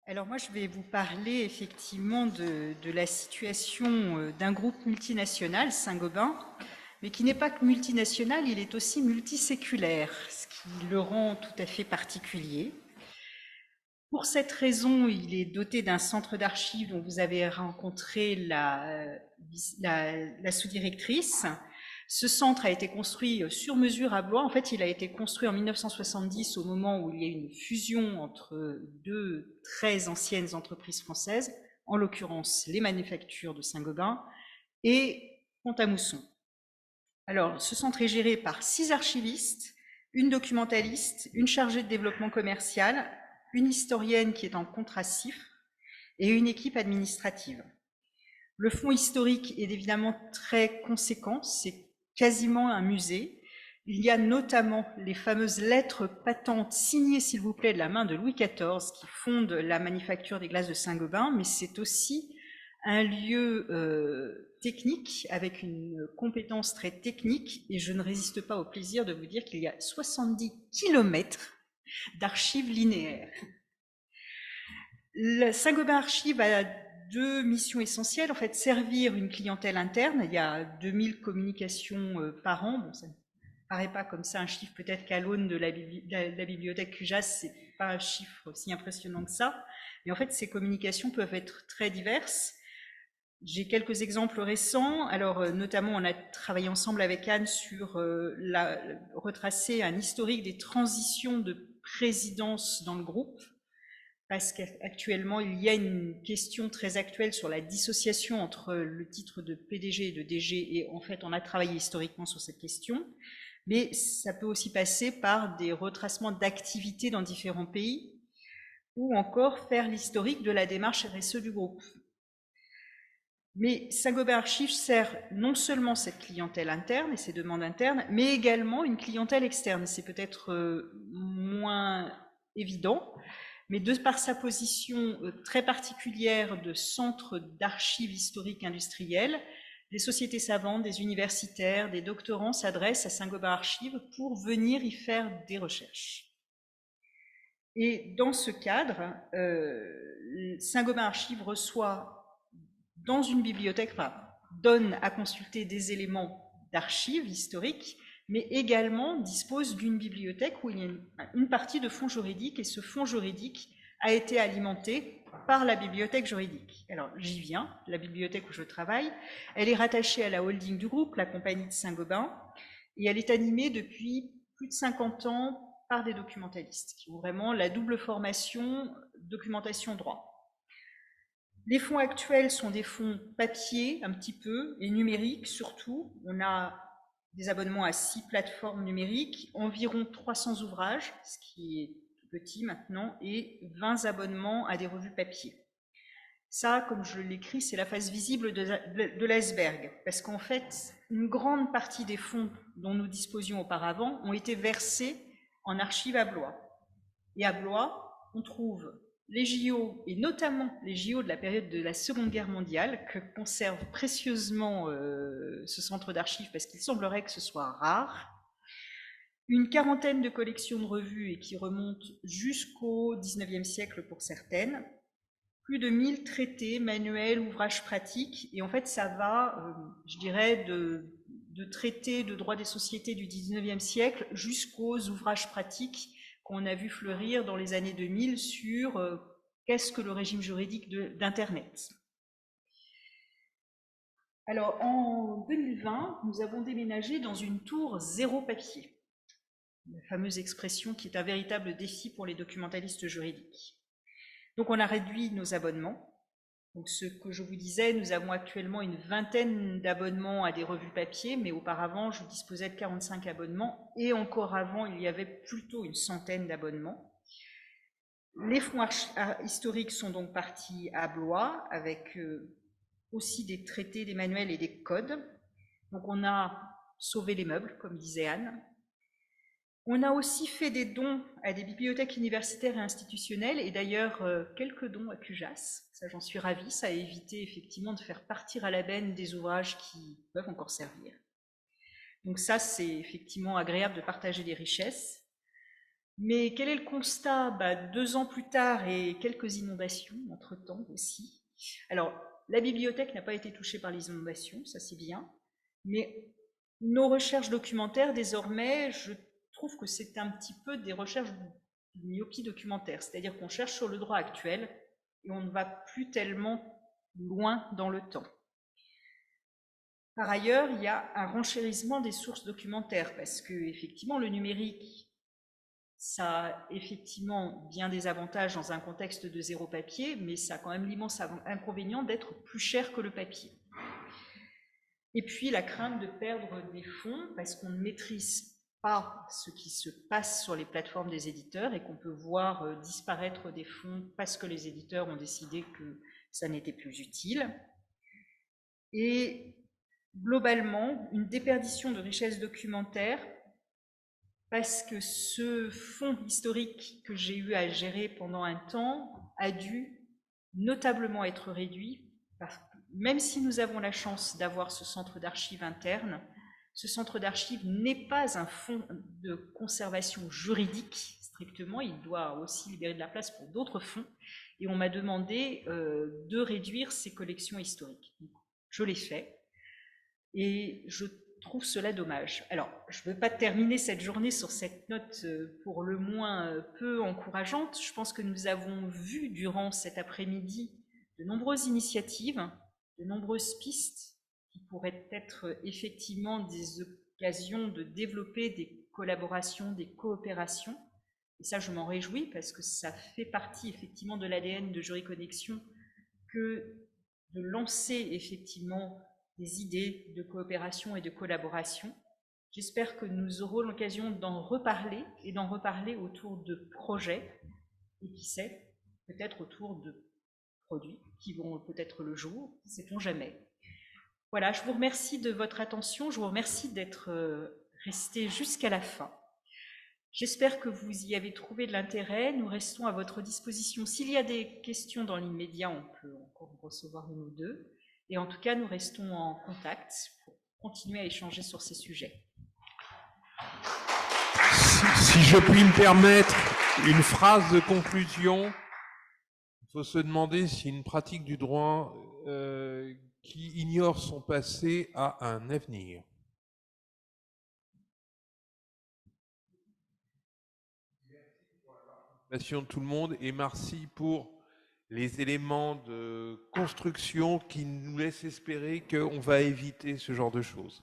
Alors moi, je vais vous parler effectivement de la situation d'un groupe multinational, Saint-Gobain, mais qui n'est pas que multinational, il est aussi multiséculaire, ce qui le rend tout à fait particulier. Pour cette raison, il est doté d'un centre d'archives dont vous avez rencontré la sous-directrice. Ce centre a été construit sur mesure à Blois. En fait, il a été construit en 1970 au moment où il y a eu une fusion entre deux très anciennes entreprises françaises, en l'occurrence les manufactures de Saint-Gobain et Pont-à-Mousson. Alors, ce centre est géré par 6 archivistes, une documentaliste, une chargée de développement commercial, une historienne qui est en contracif et une équipe administrative. Le fonds historique est évidemment très conséquent, c'est quasiment un musée. Il y a notamment les fameuses lettres patentes signées, s'il vous plaît, de la main de Louis XIV qui fondent la manufacture des glaces de Saint-Gobain, mais c'est aussi un lieu technique avec une compétence très technique, et je ne résiste pas au plaisir de vous dire qu'il y a 70 kilomètres d'archives linéaires. Le Saint-Gobain Archives a deux missions essentielles. En fait, servir une clientèle interne. Il y a 2000 communications par an. Bon, ça ne paraît pas comme ça un chiffre, peut-être qu'à l'aune de la bibliothèque Cujas, c'est pas un chiffre aussi impressionnant que ça. Mais en fait, ces communications peuvent être très diverses. J'ai quelques exemples récents. Alors, notamment, on a travaillé ensemble avec Anne sur retracer un historique des transitions de présidence dans le groupe, parce qu'actuellement, il y a une question très actuelle sur la dissociation entre le titre de PDG et de DG, et en fait, on a travaillé historiquement sur cette question, mais ça peut aussi passer par des retracements d'activités dans différents pays, ou encore faire l'historique de la démarche RSE du groupe. Mais Saint-Gobain Archives sert non seulement cette clientèle interne et ses demandes internes, mais également une clientèle externe. C'est peut-être moins évident, mais de par sa position très particulière de centre d'archives historiques industrielles, des sociétés savantes, des universitaires, des doctorants s'adressent à Saint-Gobain Archives pour venir y faire des recherches. Et dans ce cadre, Saint-Gobain Archives reçoit dans une bibliothèque, enfin, donne à consulter des éléments d'archives historiques, mais également dispose d'une bibliothèque où il y a une partie de fonds juridiques, et ce fonds juridique a été alimenté par la bibliothèque juridique. Alors, j'y viens, la bibliothèque où je travaille, elle est rattachée à la holding du groupe, la compagnie de Saint-Gobain, et elle est animée depuis plus de 50 ans par des documentalistes qui ont vraiment la double formation documentation-droit. Les fonds actuels sont des fonds papier un petit peu et numériques surtout. On a des abonnements à 6 plateformes numériques, environ 300 ouvrages, ce qui est tout petit maintenant, et 20 abonnements à des revues papier. Ça, comme je l'écris, c'est la face visible de l'iceberg, parce qu'en fait, une grande partie des fonds dont nous disposions auparavant ont été versés en archives à Blois. Et à Blois, on trouve les JO, et notamment les JO de la période de la Seconde Guerre mondiale, que conserve précieusement ce centre d'archives, parce qu'il semblerait que ce soit rare. Une quarantaine de collections de revues, et qui remontent jusqu'au XIXe siècle pour certaines. Plus de 1000 traités, manuels, ouvrages pratiques. Et en fait, ça va, je dirais, de traités de droit des sociétés du XIXe siècle jusqu'aux ouvrages pratiques qu'on a vu fleurir dans les années 2000 sur qu'est-ce que le régime juridique d'Internet. Alors, en 2020, nous avons déménagé dans une tour zéro papier, la fameuse expression qui est un véritable défi pour les documentalistes juridiques. Donc, on a réduit nos abonnements. Donc, ce que je vous disais, nous avons actuellement une vingtaine d'abonnements à des revues papier, mais auparavant, je disposais de 45 abonnements, et encore avant, il y avait plutôt une centaine d'abonnements. Les fonds historiques sont donc partis à Blois, avec aussi des traités, des manuels et des codes. Donc, on a sauvé les meubles, comme disait Anne. On a aussi fait des dons à des bibliothèques universitaires et institutionnelles, et d'ailleurs quelques dons à Cujas. Ça, j'en suis ravie. Ça a évité effectivement de faire partir à la benne des ouvrages qui peuvent encore servir. Donc ça, c'est effectivement agréable de partager des richesses. Mais quel est le constat? 2 ans plus tard et quelques inondations entre-temps aussi. Alors, la bibliothèque n'a pas été touchée par les inondations, ça c'est bien, mais nos recherches documentaires, désormais, je trouve que c'est un petit peu des recherches de myopie documentaire, c'est-à-dire qu'on cherche sur le droit actuel et on ne va plus tellement loin dans le temps. Par ailleurs, il y a un renchérissement des sources documentaires, parce que effectivement, le numérique, ça a effectivement bien des avantages dans un contexte de zéro papier, mais ça a quand même l'immense inconvénient d'être plus cher que le papier. Et puis la crainte de perdre des fonds, parce qu'on ne maîtrise pas ce qui se passe sur les plateformes des éditeurs et qu'on peut voir disparaître des fonds parce que les éditeurs ont décidé que ça n'était plus utile. Et globalement, une déperdition de richesse documentaire, parce que ce fonds historique que j'ai eu à gérer pendant un temps a dû notablement être réduit, même si nous avons la chance d'avoir ce centre d'archives interne. Ce centre d'archives n'est pas un fonds de conservation juridique, strictement, il doit aussi libérer de la place pour d'autres fonds, et on m'a demandé de réduire ces collections historiques. Je l'ai fait, et je trouve cela dommage. Alors, je ne veux pas terminer cette journée sur cette note pour le moins peu encourageante. Je pense que nous avons vu durant cet après-midi de nombreuses initiatives, de nombreuses pistes qui pourraient être effectivement des occasions de développer des collaborations, des coopérations. Et ça, je m'en réjouis parce que ça fait partie effectivement de l'ADN de Jury Connexion que de lancer effectivement des idées de coopération et de collaboration. J'espère que nous aurons l'occasion d'en reparler et d'en reparler autour de projets et qui sait, peut-être autour de produits qui vont peut-être le jour, sait-on jamais. Voilà, je vous remercie de votre attention, je vous remercie d'être resté jusqu'à la fin. J'espère que vous y avez trouvé de l'intérêt. Nous restons à votre disposition. S'il y a des questions dans l'immédiat, on peut encore recevoir une ou deux. Et en tout cas, nous restons en contact pour continuer à échanger sur ces sujets. Si je puis me permettre une phrase de conclusion, il faut se demander si une pratique du droit qui ignore son passé a un avenir. Merci de tout le monde et merci pour les éléments de construction qui nous laissent espérer qu'on va éviter ce genre de choses.